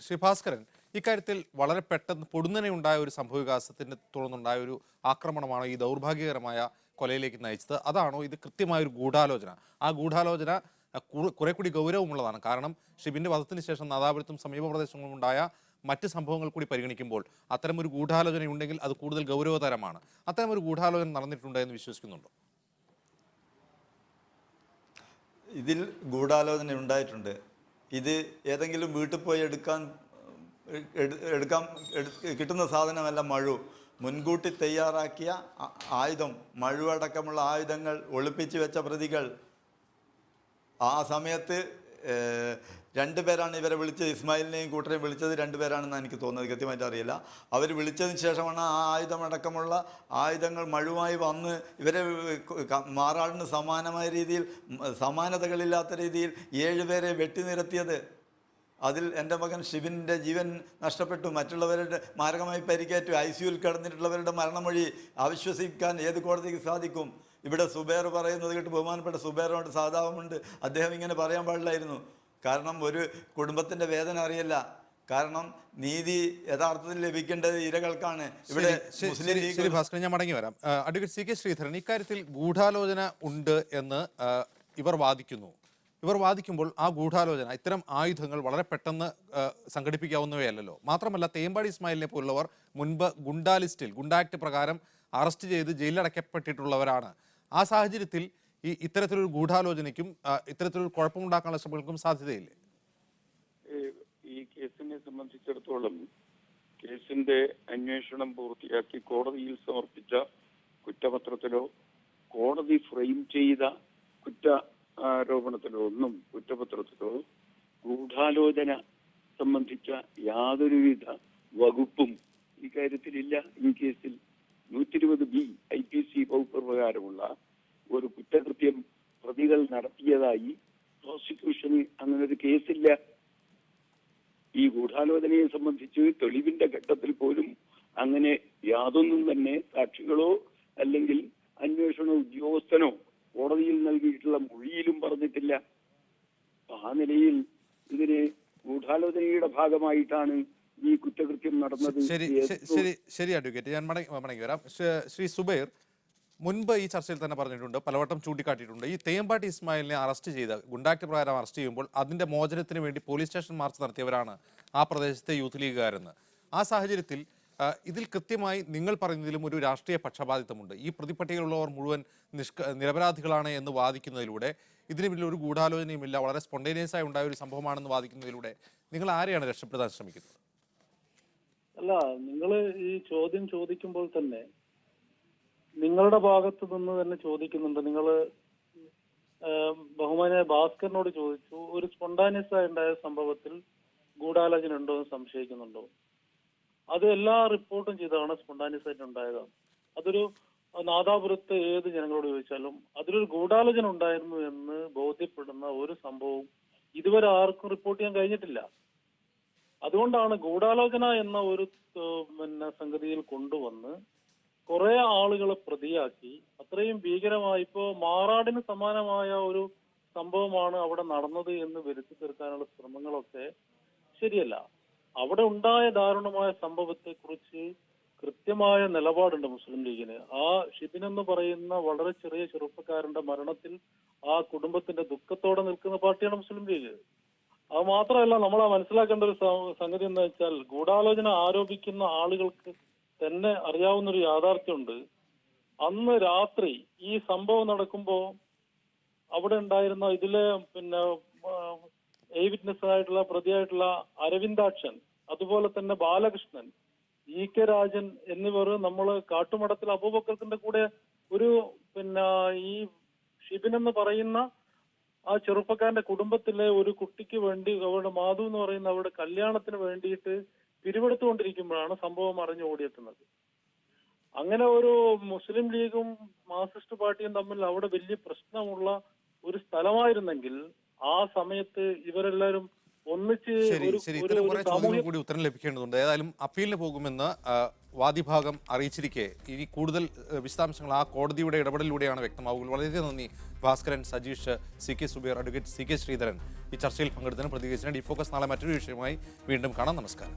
Speaker 1: ശ്രീ ഭാസ്കരൻ, ഇക്കാര്യത്തിൽ വളരെ പെട്ടെന്ന് പൊടുന്നനെ ഉണ്ടായ ഒരു സംഭവവികാസത്തിന് തുടർന്നുണ്ടായ ഒരു ആക്രമണമാണോ ഈ ദൗർഭാഗ്യകരമായ കൊലയിലേക്ക് നയിച്ചത്? അതാണോ ഇത് കൃത്യമായൊരു ഗൂഢാലോചന? ആ ഗൂഢാലോചന കുറെ കൂടി ഗൗരവമുള്ളതാണ്. കാരണം ഷിബിന്റെ വധത്തിന് ശേഷം നാദാപുരത്തും സമീപ പ്രദേശങ്ങളിലും ഉണ്ടായ മറ്റ് സംഭവങ്ങൾ കൂടി പരിഗണിക്കുമ്പോൾ അത്തരമൊരു ഗൂഢാലോചന ഉണ്ടെങ്കിൽ അത് കൂടുതൽ ഗൗരവതരമാണ്. അത്തരമൊരു ഗൂഢാലോചന നടന്നിട്ടുണ്ട് എന്ന് വിശ്വസിക്കുന്നുണ്ടോ?
Speaker 3: ഇതിൽ ഗൂഢാലോചന ഉണ്ടായിട്ടുണ്ട്. ഇത് ഏതെങ്കിലും വീട്ടിൽ പോയി എടുക്കാൻ കിട്ടുന്ന സാധനമല്ല മഴു. മുൻകൂട്ടി തയ്യാറാക്കിയ ആയുധം, മഴുവടക്കമുള്ള ആയുധങ്ങൾ ഒളിപ്പിച്ച് വെച്ച പ്രതികൾ. ആ സമയത്ത് 2 പേരാണ് ഇവരെ വിളിച്ചത്. ഇസ്മായിലിനെയും കൂട്ടരെയും വിളിച്ചത് 2 പേരാണെന്ന് എനിക്ക് തോന്നുന്നത്, കൃത്യമായിട്ട് അറിയില്ല. അവർ വിളിച്ചതിന് ശേഷമാണ് ആ ആയുധമടക്കമുള്ള ആയുധങ്ങൾ മഴുവായി വന്ന് ഇവരെ മാറാടിന് സമാനമായ രീതിയിൽ, സമാനതകളില്ലാത്ത രീതിയിൽ 7 പേരെ വെട്ടിനിരത്തിയത്. അതിൽ എൻ്റെ മകൻ ഷിബിൻ്റെ ജീവൻ നഷ്ടപ്പെട്ടു, മറ്റുള്ളവരുടെ മാരകമായി പരിക്കേറ്റു, ICUവിൽ കിടന്നിട്ടുള്ളവരുടെ മരണമൊഴി അവിശ്വസിക്കാൻ ഏത് കോടതിക്ക് സാധിക്കും? ഇവിടെ സുബേർ പറയുന്നത് കേട്ട് ബഹുമാനപ്പെട്ട സുബേറിനോട് സഹതാപമുണ്ട്. അദ്ദേഹം ഇങ്ങനെ പറയാൻ പാടില്ലായിരുന്നു. കാരണം ഒരു കുടുംബത്തിൻ്റെ വേദന അറിയില്ല. കാരണം നീതി യഥാർത്ഥത്തിൽ ലഭിക്കേണ്ടത് ഇരകൾക്കാണ്. ഇവിടെ
Speaker 1: ശരി ഭാസ്കരൻ, ഞാൻ മടങ്ങി വരാം. അഡ്വക്കേറ്റ് CK ശ്രീധരൻ, ഇക്കാര്യത്തിൽ ഗൂഢാലോചന ഉണ്ട് എന്ന് ഇവർ വാദിക്കുമ്പോൾ ആ ഗൂഢാലോചന, ഇത്തരം ആയുധങ്ങൾ വളരെ പെട്ടെന്ന് സംഘടിപ്പിക്കാവുന്നവയല്ലോ. മാത്രമല്ല, തേമ്പാടി ഇസ്മായിലിനെ പോലുള്ളവർ മുൻപ് ഗുണ്ടാ ലിസ്റ്റിൽ, ഗുണ്ടാ ആക്ട് പ്രകാരം അറസ്റ്റ് ചെയ്ത് ജയിലിലടക്കപ്പെട്ടിട്ടുള്ളവരാണ്. ആ സാഹചര്യത്തിൽ ഇത്തരത്തിലൊരു ഗൂഢാലോചനയ്ക്കും ഇത്തരത്തിലൊരു കുഴപ്പമുണ്ടാക്കാനുള്ള ശ്രമങ്ങൾക്കും സാധ്യതയില്ലേ?
Speaker 7: ഈ കേസിനെ സംബന്ധിച്ചിടത്തോളം കേസിന്റെ അന്വേഷണം പൂർത്തിയാക്കി കോടതിയിൽ സമർപ്പിച്ച കുറ്റപത്രത്തിലോ കോടതി ഫ്രെയിം ചെയ്ത ആരോപണത്തിലോ ഒന്നും, കുറ്റപത്രത്തിലോ ഗൂഢാലോചന സംബന്ധിച്ച യാതൊരുവിധ വകുപ്പും ഈ കാര്യത്തിലില്ല. ഈ കേസിൽ 120B IPC വകുപ്പ് പ്രകാരമുള്ള ഒരു കുറ്റകൃത്യം പ്രതികൾ നടത്തിയതായി പ്രോസിക്യൂഷന് അങ്ങനൊരു കേസില്ല. ഈ ഗൂഢാലോചനയെ സംബന്ധിച്ച് തെളിവിന്റെ ഘട്ടത്തിൽ പോലും അങ്ങനെ യാതൊന്നും തന്നെ സാക്ഷികളോ അല്ലെങ്കിൽ അന്വേഷണ ഉദ്യോഗസ്ഥനോ കോടതിയിൽ നൽകിയിട്ടുള്ള മൊഴിയിലും പറഞ്ഞിട്ടില്ല. ആ നിലയിൽ ഇതിന് ഗൂഢാലോചനയുടെ ഭാഗമായിട്ടാണ് ഈ കുറ്റകൃത്യം നടന്നത്.
Speaker 1: ശരി അഡ്വക്കേറ്റ്, ഞാൻ മടങ്ങി വരാം. ശ്രീ സുബൈർ, മുൻപ് ഈ ചർച്ചയിൽ തന്നെ പറഞ്ഞിട്ടുണ്ട്, പലവട്ടം ചൂണ്ടിക്കാട്ടിയിട്ടുണ്ട്, ഈ തേമ്പാട്ടി ഇസ്മായിലിനെ അറസ്റ്റ് ചെയ്ത, ഗുണ്ടാക്ട് പ്രകാരം അറസ്റ്റ് ചെയ്യുമ്പോൾ അതിന്റെ മോചനത്തിന് വേണ്ടി പോലീസ് സ്റ്റേഷൻ മാർച്ച് നടത്തിയവരാണ് ആ പ്രദേശത്തെ യൂത്ത് ലീഗുകാരെന്ന്. ആ സാഹചര്യത്തിൽ ഇതിൽ കൃത്യമായി നിങ്ങൾ പറയുന്നതിലും ഒരു രാഷ്ട്രീയ പക്ഷപാതിത്വമുണ്ട്. ഈ പ്രതിപട്ടികയിലുള്ളവർ മുഴുവൻ നിരപരാധികളാണ് എന്ന് വാദിക്കുന്നതിലൂടെ, ഇതിന് പിന്നിൽ ഒരു ഗൂഢാലോചനയുമില്ല, വളരെ സ്പോണ്ടേനിയസ് ആയി ഉണ്ടായ ഒരു സംഭവമാണെന്ന് വാദിക്കുന്നതിലൂടെ നിങ്ങൾ ആരെയാണ് രക്ഷപ്പെടുത്താൻ ശ്രമിക്കുന്നത്?
Speaker 8: അല്ല, നിങ്ങൾ ഈ ചോദ്യം ചോദിക്കുമ്പോൾ തന്നെ നിങ്ങളുടെ ഭാഗത്ത് നിന്ന് തന്നെ ചോദിക്കുന്നുണ്ട്. നിങ്ങൾ ബഹുമാനായ ഭാസ്കറിനോട് ചോദിച്ചു, ഒരു സ്പോണ്ടാനിയസ് ആയി ഉണ്ടായ സംഭവത്തിൽ ഗൂഢാലോചന ഉണ്ടോ എന്ന് സംശയിക്കുന്നുണ്ടോ? അത് എല്ലാ റിപ്പോർട്ടും ചെയ്താണ് സ്പോണ്ടാനിയസ് ആയിട്ട് ഉണ്ടായതാണ്. അതൊരു നാദാപുരത്ത് ഏത് ജനങ്ങളോട് ചോദിച്ചാലും അതിലൊരു ഗൂഢാലോചന ഉണ്ടായിരുന്നു എന്ന് ബോധ്യപ്പെടുന്ന ഒരു സംഭവവും ഇതുവരെ ആർക്കും റിപ്പോർട്ട് ചെയ്യാൻ കഴിഞ്ഞിട്ടില്ല. അതുകൊണ്ടാണ് ഗൂഢാലോചന എന്ന ഒരു സംഗതിയിൽ കൊണ്ടുവന്ന് കുറെ ആളുകളെ പ്രതിയാക്കി അത്രയും ഭീകരമായി. ഇപ്പോ മാറാടിന് സമാനമായ ഒരു സംഭവമാണ് അവിടെ നടന്നത് എന്ന് വരുത്തി തീർക്കാനുള്ള ശ്രമങ്ങളൊക്കെ ശരിയല്ല. അവിടെ ഉണ്ടായ ദാരുണമായ സംഭവത്തെ കുറിച്ച് കൃത്യമായ നിലപാടുണ്ട് മുസ്ലിം ലീഗിന്. ആ ഷിബിൻ എന്ന് പറയുന്ന വളരെ ചെറിയ ചെറുപ്പക്കാരന്റെ മരണത്തിൽ ആ കുടുംബത്തിന്റെ ദുഃഖത്തോടെ നിൽക്കുന്ന പാർട്ടിയാണ് മുസ്ലിം ലീഗ്. അത് മാത്രമല്ല, നമ്മൾ മനസ്സിലാക്കേണ്ട ഒരു സംഗതി എന്ന് വെച്ചാൽ ഗൂഢാലോചന ആരോപിക്കുന്ന ആളുകൾക്ക് തന്നെ അറിയാവുന്നൊരു യാഥാർത്ഥ്യമുണ്ട്. അന്ന് രാത്രി ഈ സംഭവം നടക്കുമ്പോൾ അവിടെ ഉണ്ടായിരുന്ന ഇതിലെ വിറ്റ്നസ് ആയിട്ടുള്ള പ്രതിയായിട്ടുള്ള അരവിന്ദാക്ഷൻ, അതുപോലെ തന്നെ ബാലകൃഷ്ണൻ, EK രാജൻ എന്നിവർ നമ്മൾ കാട്ടുമടത്തിൽ അബൂബക്കറിന്റെ കൂടെ ഒരു ഈ ഷിബിൻ എന്ന് പറയുന്ന ആ ചെറുപ്പക്കാരന്റെ കുടുംബത്തിലെ ഒരു കുട്ടിക്ക് വേണ്ടി അവരുടെ മാധു എന്ന് പറയുന്ന അവരുടെ കല്യാണത്തിന് വേണ്ടിയിട്ട് പിരിവെടുത്തുകൊണ്ടിരിക്കുമ്പോഴാണ് സംഭവം അറിഞ്ഞു ഓടിയെത്തുന്നത്. അങ്ങനെ ഒരു മുസ്ലിം ലീഗും മാർക്സിസ്റ്റ് പാർട്ടിയും തമ്മിൽ അവിടെ വലിയ പ്രശ്നമുള്ള ഒരു സ്ഥലമായിരുന്നെങ്കിൽ ആ സമയത്ത് ഇവരെല്ലാവരും ഒന്നിച്ച്
Speaker 1: കൂടി ഉത്തരം ലഭിക്കേണ്ടതുണ്ട്. ഏതായാലും അപ്പീലിന് പോകുമെന്ന് വാദിഭാഗം അറിയിച്ചിരിക്കെ ഇനി കൂടുതൽ വിശദാംശങ്ങൾ ആ കോടതിയുടെ ഇടപെടലിലൂടെയാണ് വ്യക്തമാവുക. വളരെ നന്ദി Bhaskaran, Sajeesh, CK Zubair, advocate CK Sreedharan ഈ ചർച്ചയിൽ പങ്കെടുത്തതിന് പ്രതികരിച്ചതിന്. ഡിഫോക്കസ് നാളെ മറ്റൊരു വിഷയമായി വീണ്ടും കാണാം. നമസ്കാരം.